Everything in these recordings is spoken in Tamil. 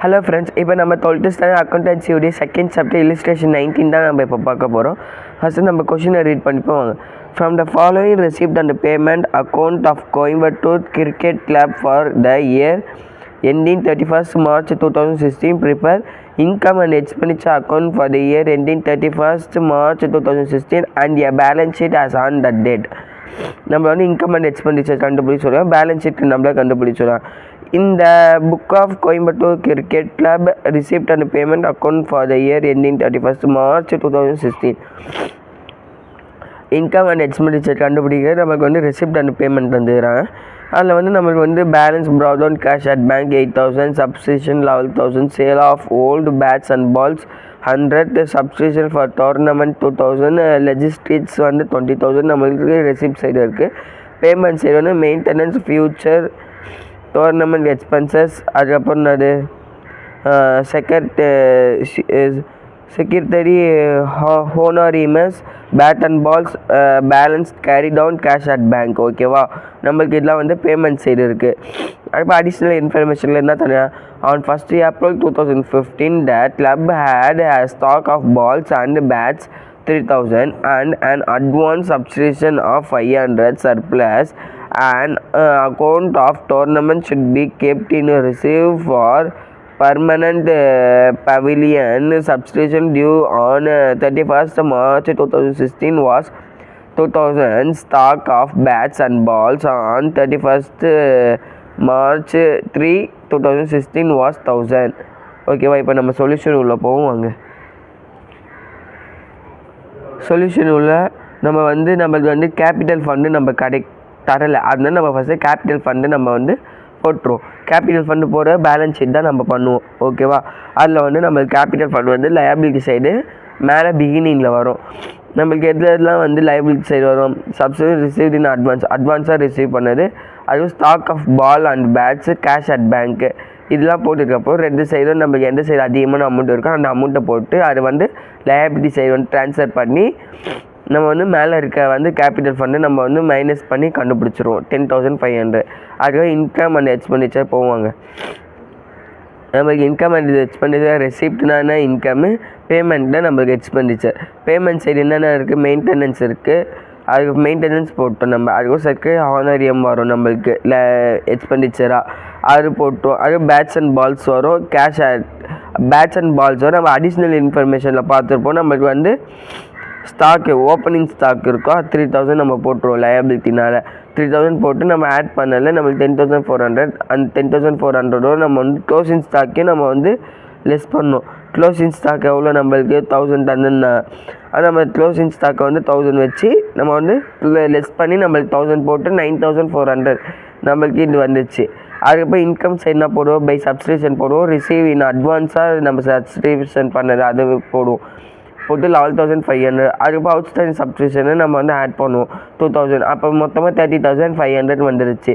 Hello friends, இப்போ நம்ம 12th standard accountancy உடைய second chapter illustration 19 தான் நம்ம இப்போ பார்க்க போகிறோம். ஃபஸ்ட்டு நம்ம கொஷினை ரீட் பண்ணிப்போம் வாங்க. From the following receipt and payment account of Coimbatore Cricket Club for the year ending 31st March 2016, prepare income and expenditure account for the year ending 31st March 2016 and a balance sheet as on that date. நம்ம வந்து இன்கம் அண்ட் எக்ஸ்பெண்டிச்சர் கண்டுபிடிச்சு சொல்லுவோம், பேலன்ஸ் ஷீட் நம்மளே கண்டுபிடிச்சு சொல்லுவோம். இந்த book of Coimbatore cricket club receipt and payment account for the year ending 31st March 2016. Income and expenditure கண்டுபிடிக்க நமக்கு வந்து ரிசிப்ட் அண்ட் பேமெண்ட் வந்துடுறாங்க. அதில் வந்து நம்மளுக்கு வந்து balance brought on cash at bank 8,000, subscription 11,000, sale of old bats and balls 100, subscription for tournament 2,000, லெஜிஸ்ட்ரேட்ஸ் வந்து 20,000 நம்மளுக்கு ரெசிப்ட் சைடு இருக்குது. பேமெண்ட் சைடு வந்து மெயின்டெனன்ஸ், ஃபியூச்சர், டோர்னமெண்ட் எக்ஸ்பென்சஸ், அதுக்கப்புறம் அது secretary honorariums, bat and balls, balance carry down cash at bank. ஓகேவா, நம்மளுக்கு இதெல்லாம் வந்து பேமெண்ட் சைடு இருக்குது. இப்போ அடிஷ்னல் இன்ஃபர்மேஷனில் என்ன தனியாக on 1st April 2015 the club had a stock of balls and bats 3,000 and an advance subscription of 500 surplus. An account of tournament should be kept in reserve for permanent pavilion. Subscription due on 31st March 2016 was 2,000. Stock of bats and balls on 31st March 3, 2016 was 1,000. ஓகேவா, இப்போ நம்ம சொல்யூஷன் உள்ள போவோம் வாங்க. சொல்யூஷன் உள்ள நம்மளுக்கு வந்து கேபிட்டல் ஃபண்டு நம்ம தரலை, அதனால நம்ம ஃபஸ்ட்டு கேபிட்டல் ஃபண்டு நம்ம வந்து போட்டுருவோம். கேபிட்டல் ஃபண்டு போகிற பேலன்ஸ் ஷீட் தான் நம்ம பண்ணுவோம். ஓகேவா, அதில் வந்து நம்மளுக்கு கேபிட்டல் ஃபண்டு வந்து லயபிலிட்டி சைடு மேலே பிகினிங்கில் வரும். நம்மளுக்கு எதுலாம் வந்து லயபிலிட்டி சைடு வரும், சப்சிடி ரிசீவ்ட் இன் அட்வான்ஸாக ரிசீவ் பண்ணது, அதுவும் stock of ball and bats, cash at bank, இதெல்லாம் போட்டுருக்கப்போ ரெண்டு சைடும் நம்மளுக்கு எந்த சைடு அதிகமான அமௌண்ட் இருக்கோ அந்த அமௌண்ட்டை போட்டு அது வந்து லயபிலிட்டி சைடு வந்து ட்ரான்ஸ்ஃபர் பண்ணி நம்ம வந்து மேலே இருக்க வந்து கேபிட்டல் ஃபண்டு நம்ம வந்து மைனஸ் பண்ணி கண்டுபிடிச்சிருவோம் 10,500. அதுக்காக இன்கம் அண்ட் எக்ஸ்பெண்டிச்சர் போவாங்க. நம்மளுக்கு இன்கம் அண்ட் எக்ஸ்பெண்டிச்சர் ரெசிப்ட்னா இன்கம்மு, பேமெண்ட்னா நம்மளுக்கு எக்ஸ்பெண்டிச்சர். பேமெண்ட் சைடு என்னென்ன இருக்குது, மெயின்டெனன்ஸ் இருக்குது, அதுக்கு மெயின்டெனன்ஸ் போட்டோம் நம்ம. அதுக்கும் சேர்த்து ஹானரியம் வரும் நம்மளுக்கு எக்ஸ்பெண்டிச்சராக, அது போட்டோம். அது பேட்ஸ் அண்ட் பால்ஸ் வரும், கேஷ் பேட்ஸ் அண்ட் பால்ஸ் வரும். நம்ம அடிஷ்னல் இன்ஃபர்மேஷனில் பார்த்துருப்போம். நம்மளுக்கு வந்து ஸ்டாக்கு ஓப்பனிங் ஸ்டாக் இருக்கோ 3,000 நம்ம போட்டுருவோம் லயபிலிட்டினால். 3,000 போட்டு நம்ம ஆட் பண்ணல நம்மளுக்கு 10,400. அந்த 10,400 நம்ம வந்து க்ளோசிங் ஸ்டாக்கே நம்ம வந்து லெஸ் பண்ணோம். க்ளோசிங் ஸ்டாக் எவ்வளோ நம்மளுக்கு 1,000 தந்துன்னா, அது நம்ம க்ளோசிங் ஸ்டாக்கை வந்து 1,000 வச்சு நம்ம வந்து லெஸ் பண்ணி நம்மளுக்கு 1,000 போட்டு 9,400 நம்மளுக்கு இது வந்துச்சு. அதுக்கப்புறம் இன்கம் சைடு என்ன போடுவோம், பை சப்ஸ்கிரிப்ஷன் போடுவோம், ரிசீவ் இன் அட்வான்ஸாக நம்ம சப்ஸ்கிரிப்ஷன் பண்ணது அது போடுவோம், போட்டு 11,500. அதுக்கப்புறம் அவுட்ஸ்டாண்டிங் சப்ஸ்கிரிப்ஷனை நம்ம வந்து ஆட் பண்ணுவோம் 2,000. அப்போ மொத்தமாக 30,500 வந்துடுச்சு.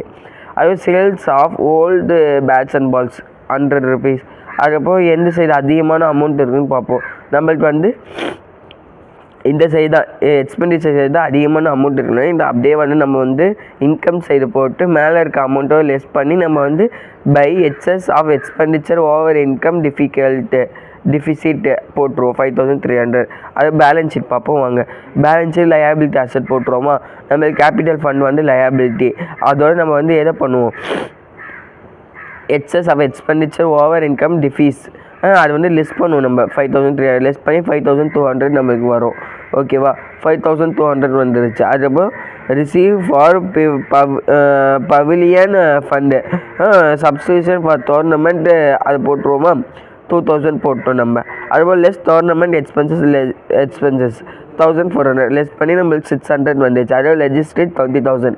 அதுவும் sales of old bats and balls 100 rupees. அதுக்கப்புறம் எந்த சைடு அதிகமான அமௌண்ட் இருக்குதுன்னு பார்ப்போம். நம்மளுக்கு வந்து இந்த சைடு தான் எக்ஸ்பெண்டிச்சர் சைடு தான் அதிகமான அமௌண்ட் இருக்குன்னா இந்த அப்படியே வந்து நம்ம வந்து இன்கம் சைடு போட்டு மேலே இருக்க அமௌண்ட்டோ லெஸ் பண்ணி நம்ம வந்து by excess of expenditure over income deficit போட்டுருவோம் 5,300. அது பேலன்ஸ் ஷீட் பார்ப்போம் வாங்க. பேலன்ஸ் ஷீட் லயபிலிட்டி அசெட் போட்டுருவோமா, நம்ம கேபிட்டல் ஃபண்ட் வந்து லயபிலிட்டி. அதோடு நம்ம வந்து எதை பண்ணுவோம், excess of expenditure over income டிஃபீஸ், அது வந்து லெஸ் பண்ணுவோம். நம்ம 5,300 லெஸ் பண்ணி 5,200 நம்மளுக்கு வரும். ஓகேவா, 5,200 வந்துருச்சு. அதுக்கப்புறம் receive for Pavilion fund, subscription for tournament அது போட்டுருவோமா 2,000 போட்டோம் நம்ம. அதுபோல் லெஸ் டோர்னமெண்ட் எக்ஸ்பென்சஸ் 1,400 லெஸ் பண்ணி நம்மளுக்கு 600 வந்துச்சு. அதுவும் லெஜிஸ்ட்ரேட் 20,000.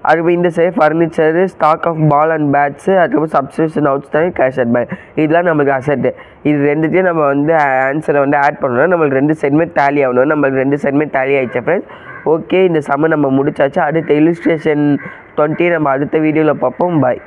அதுக்கு இந்த side furniture, stock of ball and bats, அதுக்கப்புறம் subscription outstanding cash at bank, இதெல்லாம் நம்மளுக்கு அசெட்டு. இது ரெண்டுத்தையும் நம்ம வந்து ஆன்சரை வந்து ஆட் பண்ணணும். நம்மளுக்கு ரெண்டு சைடுமே டேலி ஆகணும். நம்மளுக்கு ரெண்டு சைடுமே டேலி ஆகிடுச்சு ஃப்ரெண்ட்ஸ். ஓகே, இந்த சம்ம நம்ம முடிச்சாச்சு. அடுத்த இல்லுஸ்ட்ரேஷன் 20 நம்ம அடுத்த வீடியோவில் பார்ப்போம். பாய்.